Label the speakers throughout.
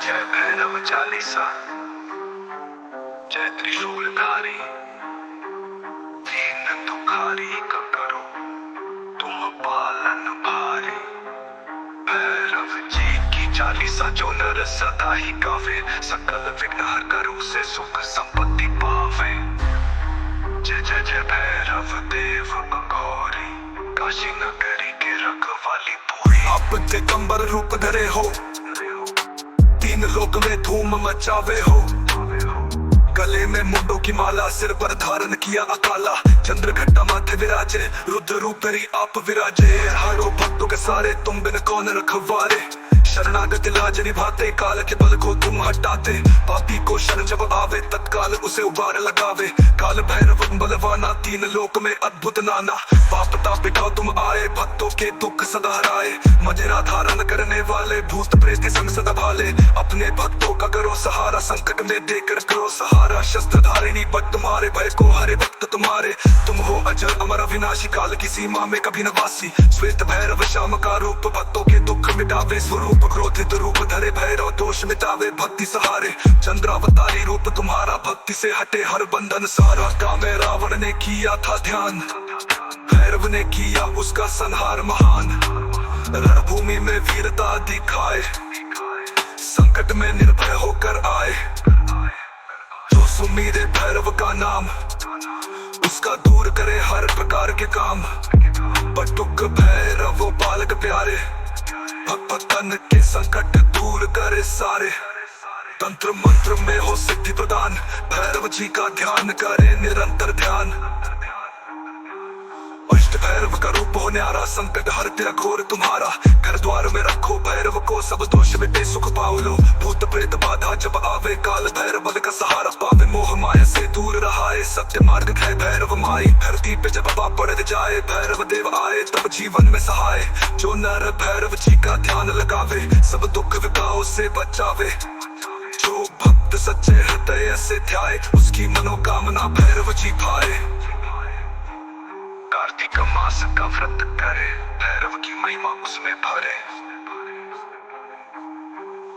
Speaker 1: जय भैरव चालीसा, जय त्रिशूलधारी, दीन दुखारी का करो तुम पालन भारी। भैरव जी की चालीसा जो नर सदा ही गावे, सकल विघ्न हर करो से सुख संपत्ति पावे। जय जय जय भैरव देव अघोरी, काशी नगरी के रखवाली पूरी। आप दिगंबर रूप धरे हो, तीन लोक में धूम मचावे हो। गले में मुंडों की माला, सिर पर धारण किया अकाला। चंद्र घट्टा माथे विराजे, रुद्र रूप धरी आप विराजे। हारो भक्तों के सारे तुम बिन कौन रखवारे। शरणागत लाज निभाते, काल के बल को तुम हटाते। पापी को शरण जब आवे, तत्काल उसे उबार लगावे। काल भैरव बलवाना, तीन लोक में अद्भुत नाना। पाप तापिका तुम आए, भक्तों के दुख सदा हराए। मदिरा धारण करने वाले, भूत प्रेत के संग सदा भाले। अपने भक्तों का करो सहारा, संकट में देकर करो सहारा। शस्त्र धारिणी बट तुम्हारे, भय को हरे भक्त तुम्हारे। तुम हो अजर अमर अविनाशी, काल की सीमा में कभी नवासी। श्वेत भैरव श्याम का रूप, भक्तों के दुख मिटावे। स्वरूप क्रोधित रूप धरे, भैरव दोष मिटावे भक्ति सहारे। चंद्रावतारी रूप तुम्हारा, भक्ति से हटे हर बंधन सारा। काम में रावण ने किया था ध्यान, भैरव ने किया उसका संहार महान। रणभूमि में वीरता दिखाए, संकट में निर्भय होकर आए। जो सुमीरे भैरव का नाम, उसका दूर करे हर प्रकार के काम। बटुक भैरव बालक प्यारे, भक्तन के संकट दूर करे सारे। तंत्र मंत्र में हो सिद्धि प्रदान, भैरव जी का ध्यान करे निरंतर ध्यान। अष्ट भैरव का रूप हो न्यारा, संकट हरते घोर तुम्हारा। घर द्वार में रखो भैरव को, सब दोष मिटे सुख पाओ लो। भूत प्रेत बाधा जब आवे, काल भैरव बल का सहारा पावे। मोह माया से दूर रहाए, सत्य मार्ग है भैरव माई। धरती पे जब बाबा पड़ जाए, भैरव देव आए तब जीवन में सहाय। जो नर भैरव जी का ध्यान लगावे, सब दुख विपदाओं से बचावे। जो भक्त सच्चे हृदय से ध्याए, उसकी मनोकामना भैरव जी पाए। कार्तिक मास का व्रत करे, भैरव की महिमा उसमें भरे।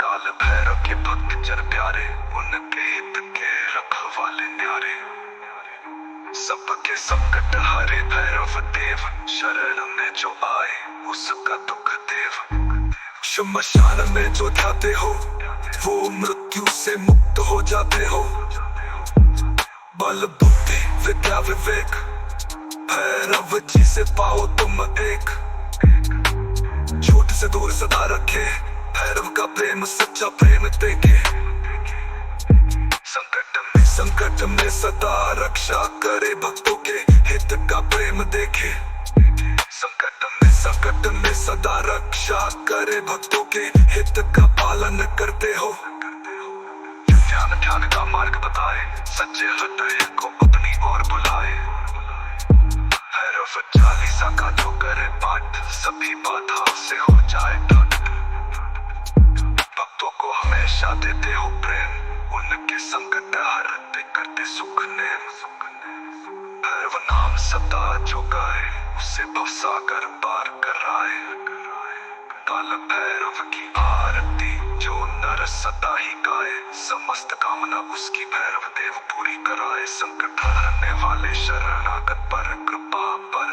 Speaker 1: काल भैरव के भक्त जन प्यारे, उनके हित के रखवाले न्यारे। सबके संकट हरे भैरव देव, शरण में जो आए उसका दुख देव। शमशान में जो ध्याते हो, वो मृत्यु से मुक्त हो जाते हो। बल बुद्धि विद्या विवेक, भैरव जी से पाओ तुम एक। झूठ से दूर सदा रखे, भैरव का प्रेम सच्चा प्रेम देखे। संकट में सदा रक्षा करे, भक्तों के हित का प्रेम देखे। संकट में सदा रक्षा करे, भक्तों के हित का पालन करते हो। ध्यान ध्यान का मार्ग बताए, सच्चे हृदय को अपनी ओर बुलाए। भैरव चालीसा का जो करे पाठ, सभी बाधाओं से हो जाए ढट। भक्तों को हमेशा देते हो प्रेम, उनके संकट हरते करते सुख नेम। भैरव नाम सदा जो गाए, उसे भवसागर पार कराए। काल भैरव की आरती जो नर सदा ही गाए, समस्त कामना उसकी भैरव देव पूरी कराए। संकट हरने वाले शरणागत पर कृपा पर